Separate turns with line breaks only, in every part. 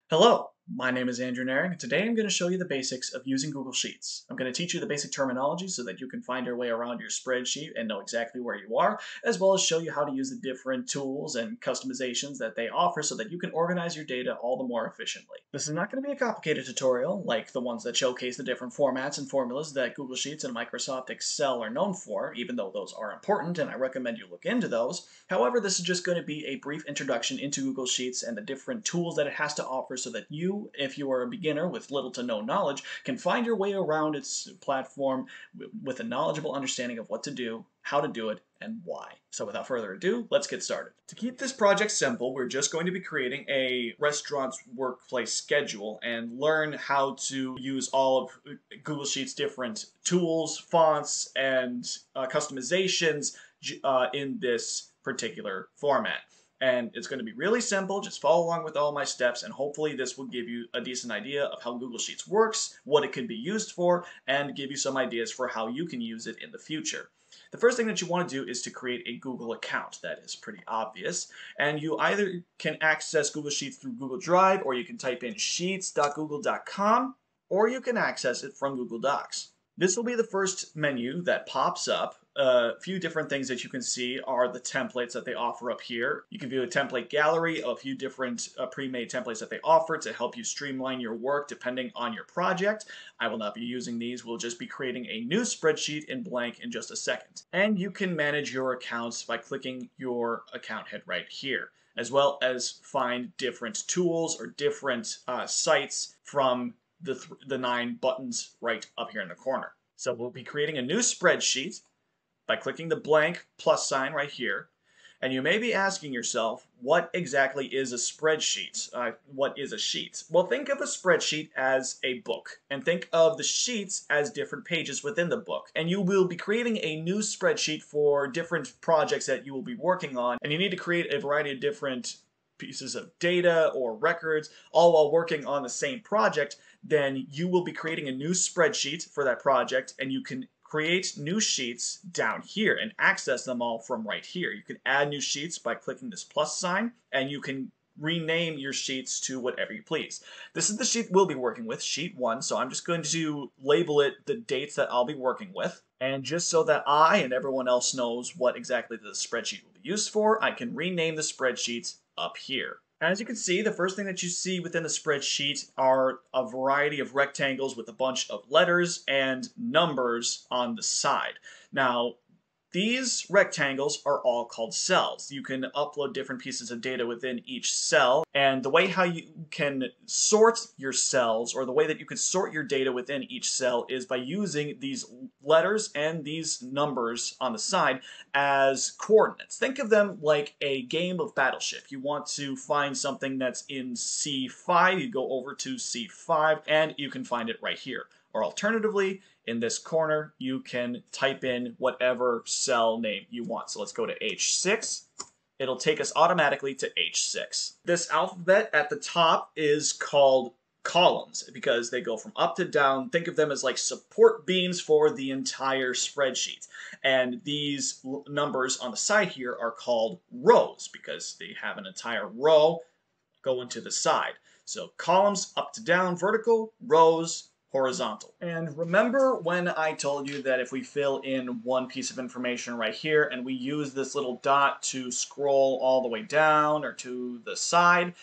Hello, my name is Andrew Naring, and today I'm going to show you the basics of using Google Sheets. I'm going to teach you the basic terminology so that you can find your way around your spreadsheet and know exactly where you are, as well as show you how to use the different tools and customizations that they offer so that you can organize your data all the more efficiently. This is not going to be a complicated tutorial like the ones that showcase the different formats and formulas that Google Sheets and Microsoft Excel are known for, even though those are important and I recommend you look into those. However, this is just going to be a brief introduction into Google Sheets and the different tools that it has to offer so that you, if you are a beginner with little to no knowledge, can find your way around its platform with a knowledgeable understanding of what to do, how to do it, and why. So without further ado, let's get started. To keep this project simple, we're just going to be creating a restaurant's workplace schedule and learn how to use all of Google Sheets' different tools, fonts, and customizations in this particular format. And it's going to be really simple. Just follow along with all my steps, and hopefully this will give you a decent idea of how Google Sheets works, what it can be used for, and give you some ideas for how you can use it in the future. The first thing that you want to do is to create a Google account. That is pretty obvious. And you either can access Google Sheets through Google Drive, or you can type in sheets.google.com, or you can access it from Google Docs. This will be the first menu that pops up. A few different things that you can see are the templates that they offer up here. You can view a template gallery of a few different pre-made templates that they offer to help you streamline your work depending on your project. I will not be using these. We'll just be creating a new spreadsheet in blank in just a second. And you can manage your accounts by clicking your account head right here, as well as find different tools or different sites from the 9 buttons right up here in the corner. So we'll be creating a new spreadsheet by clicking the blank plus sign right here. And you may be asking yourself, what exactly is a spreadsheet? What is a sheet? Well, think of a spreadsheet as a book, and think of the sheets as different pages within the book. And you will be creating a new spreadsheet for different projects that you will be working on, and you need to create a variety of different pieces of data or records, all while working on the same project. Then you will be creating a new spreadsheet for that project, and you can create new sheets down here and access them all from right here. You can add new sheets by clicking this plus sign, and you can rename your sheets to whatever you please. This is the sheet we'll be working with, sheet 1, so I'm just going to label it the dates that I'll be working with. And just so that I and everyone else knows what exactly the spreadsheet will be used for, I can rename the spreadsheets up here. As you can see, the first thing that you see within the spreadsheet are a variety of rectangles with a bunch of letters and numbers on the side. Now, these rectangles are all called cells. You can upload different pieces of data within each cell, and the way how you can sort your cells, or the way that you can sort your data within each cell, is by using these letters and these numbers on the side as coordinates. Think of them like a game of Battleship. You want to find something that's in C5, you go over to C5, and you can find it right here. Or alternatively, in this corner, you can type in whatever cell name you want. So let's go to H6. It'll take us automatically to H6. This alphabet at the top is called columns because they go from up to down. Think of them as like support beams for the entire spreadsheet. And these numbers on the side here are called rows because they have an entire row going to the side. So columns up to down, vertical, rows, horizontal. And remember when I told you that if we fill in one piece of information right here and we use this little dot to scroll all the way down or to the side,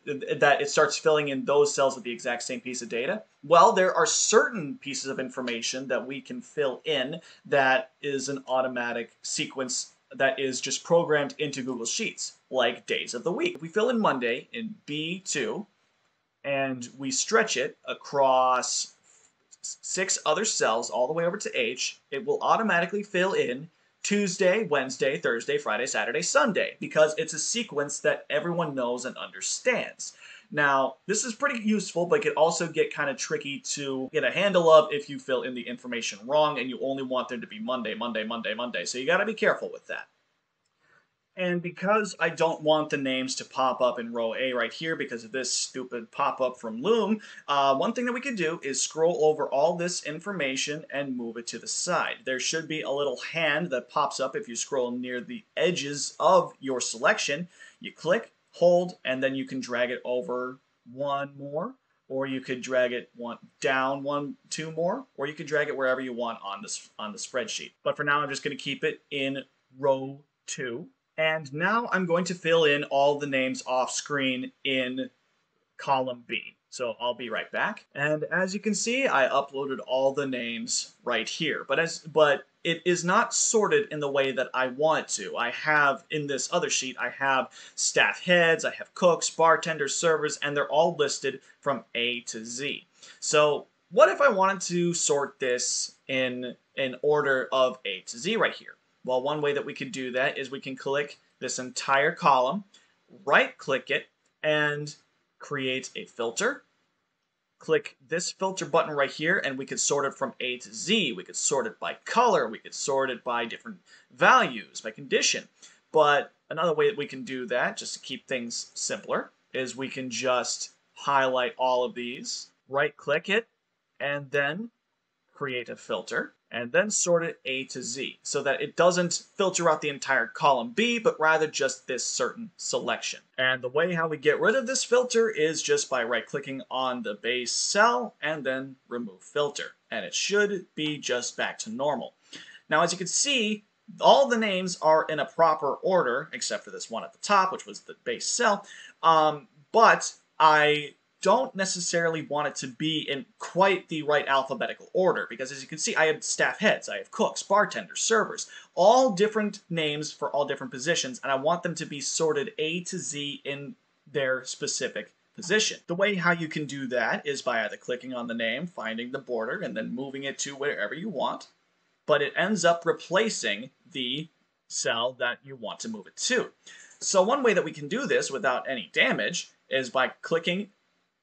that it starts filling in those cells with the exact same piece of data? Well, there are certain pieces of information that we can fill in that is an automatic sequence that is just programmed into Google Sheets, like days of the week. If we fill in Monday in B2, and we stretch it across 6 other cells all the way over to H, it will automatically fill in Tuesday, Wednesday, Thursday, Friday, Saturday, Sunday, because it's a sequence that everyone knows and understands. Now, this is pretty useful, but it can also get kind of tricky to get a handle of if you fill in the information wrong and you only want there to be Monday, Monday, Monday, Monday. So you got to be careful with that. And because I don't want the names to pop up in row A right here because of this stupid pop-up from Loom, one thing that we can do is scroll over all this information and move it to the side. There should be a little hand that pops up if you scroll near the edges of your selection. You click, hold, and then you can drag it over one more, or you could drag it down two more, or you could drag it wherever you want on the spreadsheet. But for now, I'm just going to keep it in row 2. And now I'm going to fill in all the names off screen in column B. So I'll be right back. And as you can see, I uploaded all the names right here. But it is not sorted in the way that I want to. I have, in this other sheet, I have staff heads, I have cooks, bartenders, servers, and they're all listed from A to Z. So what if I wanted to sort this in order of A to Z right here? Well, one way that we could do that is we can click this entire column, right-click it, and create a filter. Click this filter button right here, and we could sort it from A to Z. We could sort it by color. We could sort it by different values, by condition. But another way that we can do that, just to keep things simpler, is we can just highlight all of these, right-click it, and then create a filter, and then sort it A to Z, so that it doesn't filter out the entire column B, but rather just this certain selection. And the way how we get rid of this filter is just by right-clicking on the base cell, and then remove filter. And it should be just back to normal. Now, as you can see, all the names are in a proper order, except for this one at the top, which was the base cell, but I don't necessarily want it to be in quite the right alphabetical order, because as you can see, I have staff heads, I have cooks, bartenders, servers, all different names for all different positions, and I want them to be sorted A to Z in their specific position. The way how you can do that is by either clicking on the name, finding the border, and then moving it to wherever you want, but it ends up replacing the cell that you want to move it to. So one way that we can do this without any damage is by clicking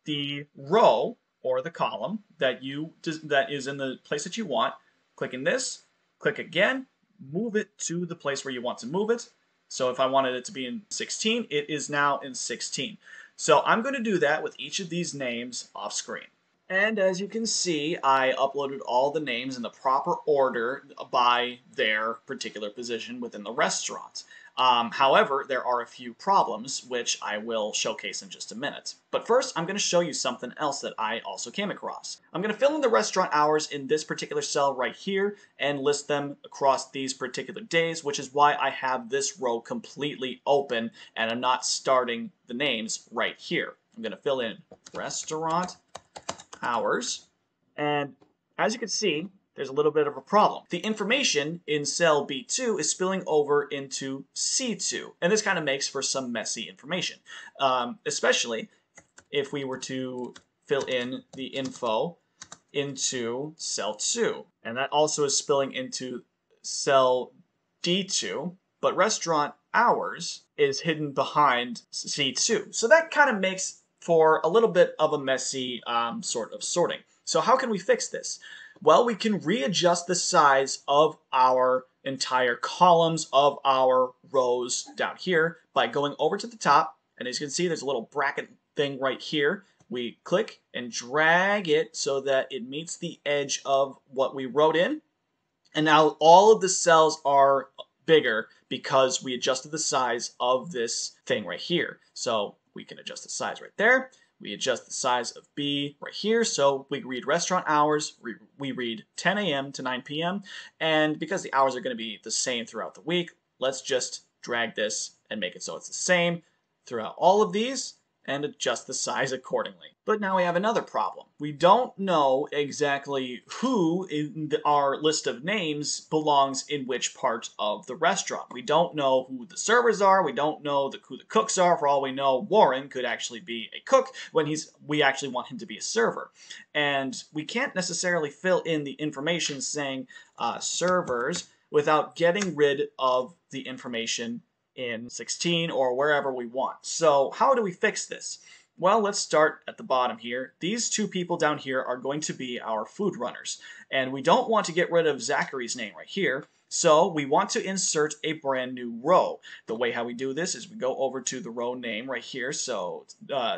the row or the column that is in the place that you want, clicking this, click again, move it to the place where you want to move it. So if I wanted it to be in 16, it is now in 16. So I'm going to do that with each of these names off screen. And as you can see, I uploaded all the names in the proper order by their particular position within the restaurant. However, there are a few problems, which I will showcase in just a minute. But first, I'm going to show you something else that I also came across. I'm going to fill in the restaurant hours in this particular cell right here and list them across these particular days, which is why I have this row completely open and I'm not starting the names right here. I'm going to fill in restaurant hours, and as you can see, there's a little bit of a problem. The information in cell B2 is spilling over into C2, and this kind of makes for some messy information, especially if we were to fill in the info into cell 2, and that also is spilling into cell D2, but restaurant hours is hidden behind C2. So that kind of makes for a little bit of a messy sort of sorting. So how can we fix this? Well, we can readjust the size of our entire columns of our rows down here by going over to the top, and as you can see, there's a little bracket thing right here. We click and drag it so that it meets the edge of what we wrote in, and now all of the cells are bigger because we adjusted the size of this thing right here. So we can adjust the size right there. We adjust the size of B right here, so we read restaurant hours, we read 10 a.m. to 9 p.m., and because the hours are going to be the same throughout the week, let's just drag this and make it so it's the same throughout all of these, and adjust the size accordingly. But now we have another problem. We don't know exactly who in our list of names belongs in which part of the restaurant. We don't know who the servers are. We don't know who the cooks are. For all we know, Warren could actually be a cook when we actually want him to be a server. And we can't necessarily fill in the information saying servers without getting rid of the information in 16 or wherever we want. So how do we fix this? Well, let's start at the bottom here. These two people down here are going to be our food runners, and we don't want to get rid of Zachary's name right here, so we want to insert a brand new row. The way how we do this is we go over to the row name right here, so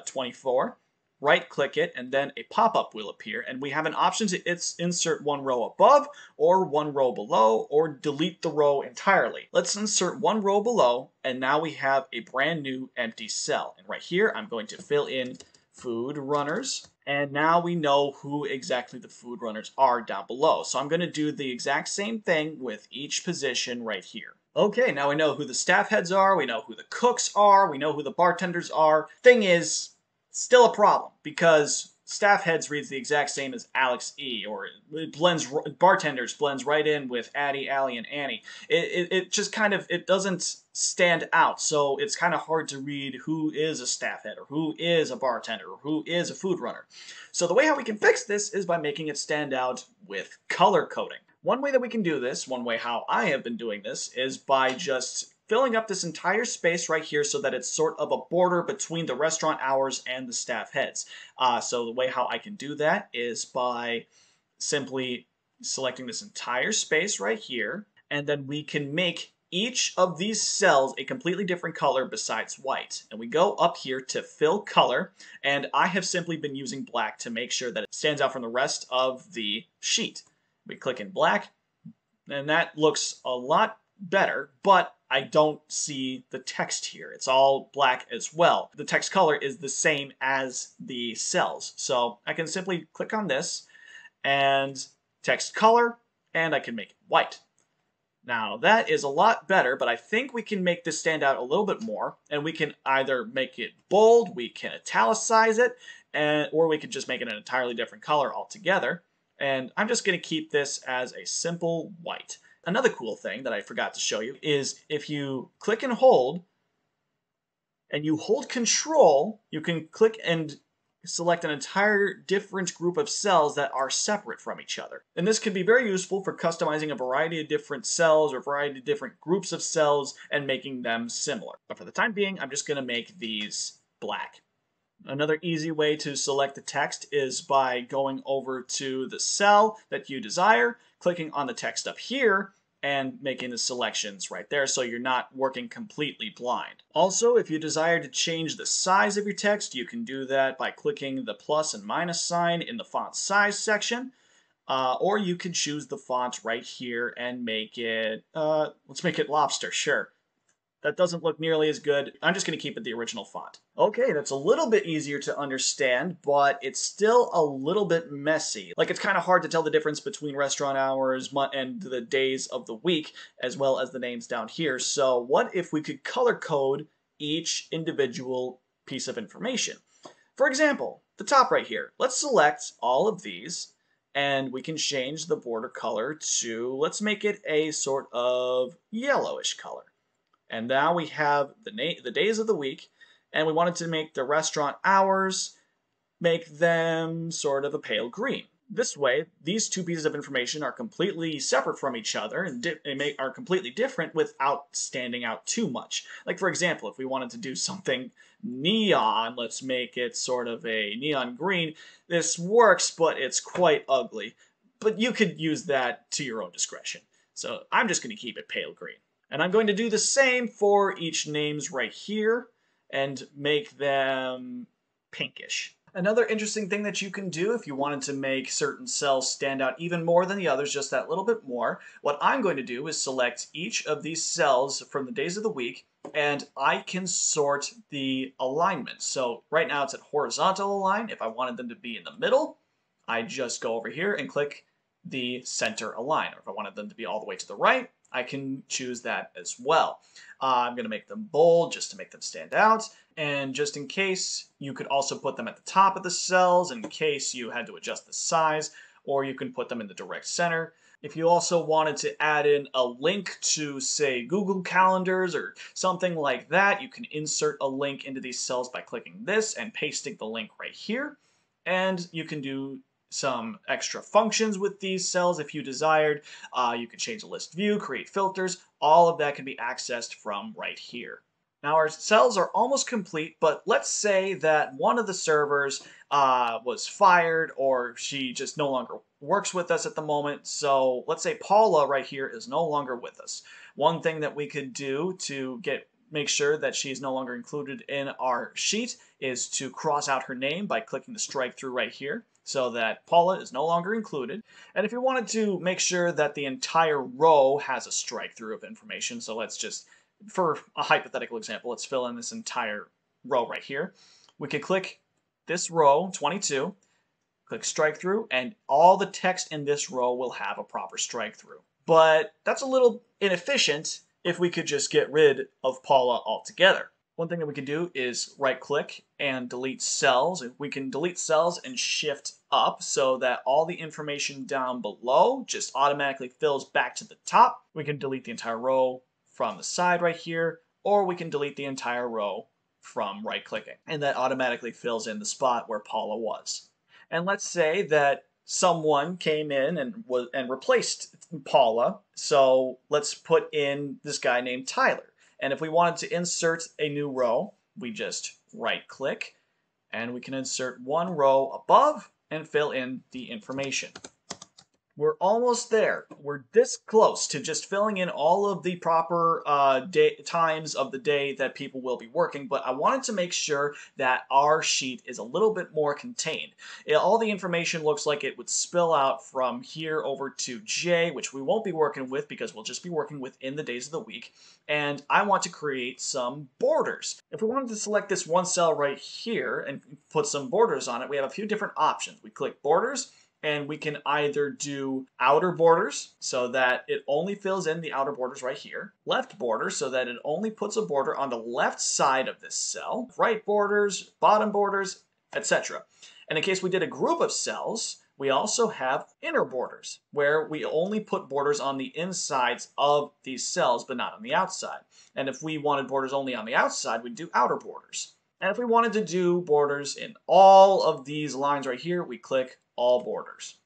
24, right-click it, and then a pop-up will appear, and we have an option to insert one row above or one row below, or delete the row entirely. Let's insert one row below, and now we have a brand new empty cell. And right here, I'm going to fill in food runners. And now we know who exactly the food runners are down below. So I'm going to do the exact same thing with each position right here. Okay, now we know who the staff heads are, we know who the cooks are, we know who the bartenders are. Thing is, still a problem, because staff heads reads the exact same as Alex E, or it blends, bartenders blends right in with Addie, Allie, and Annie. It just kind of, it doesn't stand out, so it's kind of hard to read who is a staff head, or who is a bartender, or who is a food runner. So the way how we can fix this is by making it stand out with color coding. One way that we can do this, one way how I have been doing this, is by just filling up this entire space right here so that it's sort of a border between the restaurant hours and the staff heads. So the way how I can do that is by simply selecting this entire space right here, and then we can make each of these cells a completely different color besides white. And we go up here to fill color, and I have simply been using black to make sure that it stands out from the rest of the sheet. We click in black, and that looks a lot better, but I don't see the text here. It's all black as well. The text color is the same as the cells. So I can simply click on this and text color, and I can make it white. Now that is a lot better, but I think we can make this stand out a little bit more, and we can either make it bold, we can italicize it, or we can just make it an entirely different color altogether. And I'm just going to keep this as a simple white. Another cool thing that I forgot to show you is if you click and hold, and you hold Control, you can click and select an entire different group of cells that are separate from each other. And this can be very useful for customizing a variety of different cells or a variety of different groups of cells and making them similar. But for the time being, I'm just going to make these black. Another easy way to select the text is by going over to the cell that you desire, clicking on the text up here, and making the selections right there so you're not working completely blind. Also, if you desire to change the size of your text, you can do that by clicking the plus and minus sign in the font size section, or you can choose the font right here and make it, let's make it lobster, sure. That doesn't look nearly as good. I'm just going to keep it the original font. Okay, that's a little bit easier to understand, but it's still a little bit messy. Like, it's kind of hard to tell the difference between restaurant hours and the days of the week, as well as the names down here. So what if we could color code each individual piece of information? For example, the top right here. Let's select all of these, and we can change the border color to, let's make it a sort of yellowish color. And now we have the days of the week, and we wanted to make the restaurant hours, make them sort of a pale green. This way, these two pieces of information are completely separate from each other and are completely different without standing out too much. Like, for example, if we wanted to do something neon, let's make it sort of a neon green. This works, but it's quite ugly. But you could use that to your own discretion. So I'm just going to keep it pale green. And I'm going to do the same for each names right here and make them pinkish. Another interesting thing that you can do if you wanted to make certain cells stand out even more than the others, just that little bit more, what I'm going to do is select each of these cells from the days of the week, and I can sort the alignment. So right now it's at horizontal align. If I wanted them to be in the middle, I just go over here and click the center align. Or if I wanted them to be all the way to the right, I can choose that as well. I'm going to make them bold just to make them stand out. And just in case, you could also put them at the top of the cells in case you had to adjust the size, or you can put them in the direct center. If you also wanted to add in a link to, say, Google Calendars or something like that, you can insert a link into these cells by clicking this and pasting the link right here. And you can do some extra functions with these cells if you desired. You can change the list view, create filters. All of that can be accessed from right here. Now our cells are almost complete, but let's say that one of the servers was fired, or she just no longer works with us at the moment. So let's say Paula right here is no longer with us. One thing that we could do to make sure that she's no longer included in our sheet is to cross out her name by clicking the strike through right here, so that Paula is no longer included. And if you wanted to make sure that the entire row has a strike through of information, so let's just, for a hypothetical example, let's fill in this entire row right here. We could click this row, 22, click strike through, and all the text in this row will have a proper strike through. But that's a little inefficient if we could just get rid of Paula altogether. One thing that we could do is right click and delete cells. We can delete cells and shift up so that all the information down below just automatically fills back to the top. We can delete the entire row from the side right here, or we can delete the entire row from right clicking. And that automatically fills in the spot where Paula was. And let's say that someone came in and replaced Paula. So let's put in this guy named Tyler. And if we wanted to insert a new row, we just right click and we can insert one row above and fill in the information. We're almost there. We're this close to just filling in all of the proper times of the day that people will be working, but I wanted to make sure that our sheet is a little bit more contained. All the information looks like it would spill out from here over to J, which we won't be working with because we'll just be working within the days of the week, and I want to create some borders. If we wanted to select this one cell right here and put some borders on it, we have a few different options. We click Borders, and we can either do outer borders so that it only fills in the outer borders right here, left borders so that it only puts a border on the left side of this cell, right borders, bottom borders, etc. And in case we did a group of cells, we also have inner borders, where we only put borders on the insides of these cells, but not on the outside. And if we wanted borders only on the outside, we'd do outer borders. And if we wanted to do borders in all of these lines right here, we click all borders.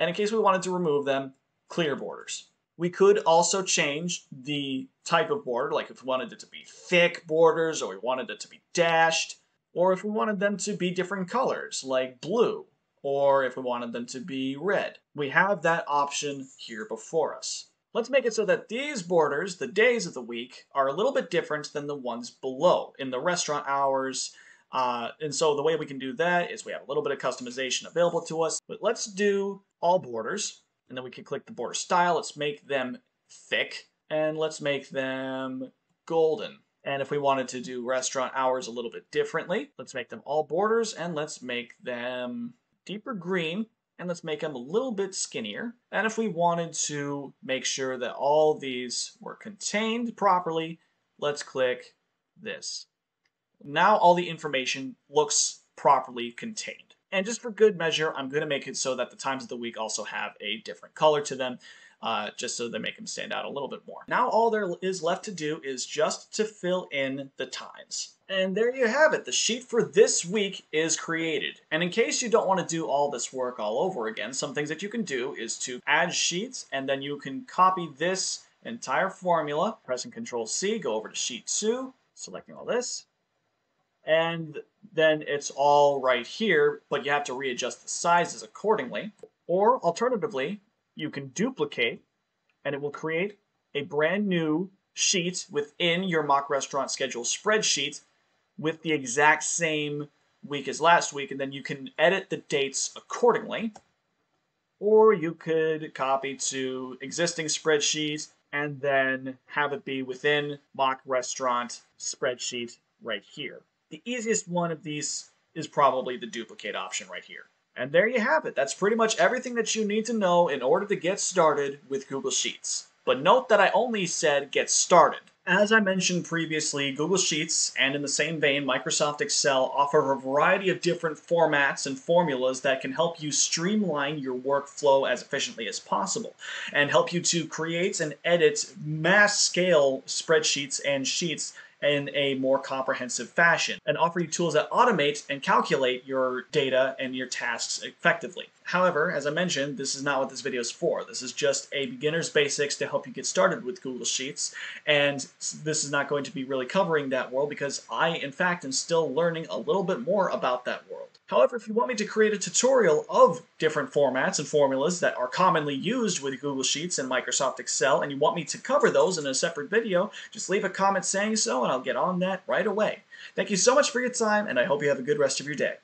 And in case we wanted to remove them, clear borders. We could also change the type of border, like if we wanted it to be thick borders, or we wanted it to be dashed, or if we wanted them to be different colors, like blue, or if we wanted them to be red. We have that option here before us. Let's make it so that these borders, the days of the week, are a little bit different than the ones below in the restaurant hours. And so the way we can do that is we have a little bit of customization available to us. But let's do all borders, and then we can click the border style. Let's make them thick, and let's make them golden. And if we wanted to do restaurant hours a little bit differently, let's make them all borders, and let's make them deeper green, and let's make them a little bit skinnier. And if we wanted to make sure that all these were contained properly, let's click this. Now all the information looks properly contained. And just for good measure, I'm going to make it so that the times of the week also have a different color to them, just so they make them stand out a little bit more. Now all there is left to do is just to fill in the times. And there you have it. The sheet for this week is created. And in case you don't want to do all this work all over again, some things that you can do is to add sheets, and then you can copy this entire formula, pressing Control-C, go over to Sheet 2, selecting all this, and then it's all right here, but you have to readjust the sizes accordingly. Or alternatively, you can duplicate, and it will create a brand new sheet within your mock restaurant schedule spreadsheet with the exact same week as last week, and then you can edit the dates accordingly. Or you could copy to existing spreadsheets and then have it be within mock restaurant spreadsheet right here. The easiest one of these is probably the duplicate option right here. And there you have it. That's pretty much everything that you need to know in order to get started with Google Sheets. But note that I only said get started. As I mentioned previously, Google Sheets, and in the same vein, Microsoft Excel, offer a variety of different formats and formulas that can help you streamline your workflow as efficiently as possible, and help you to create and edit mass-scale spreadsheets and sheets in a more comprehensive fashion, and offer you tools that automate and calculate your data and your tasks effectively. However, as I mentioned, this is not what this video is for. This is just a beginner's basics to help you get started with Google Sheets, and this is not going to be really covering that world because I, in fact, am still learning a little bit more about that world. However, if you want me to create a tutorial of different formats and formulas that are commonly used with Google Sheets and Microsoft Excel, and you want me to cover those in a separate video, just leave a comment saying so, and I'll get on that right away. Thank you so much for your time, and I hope you have a good rest of your day.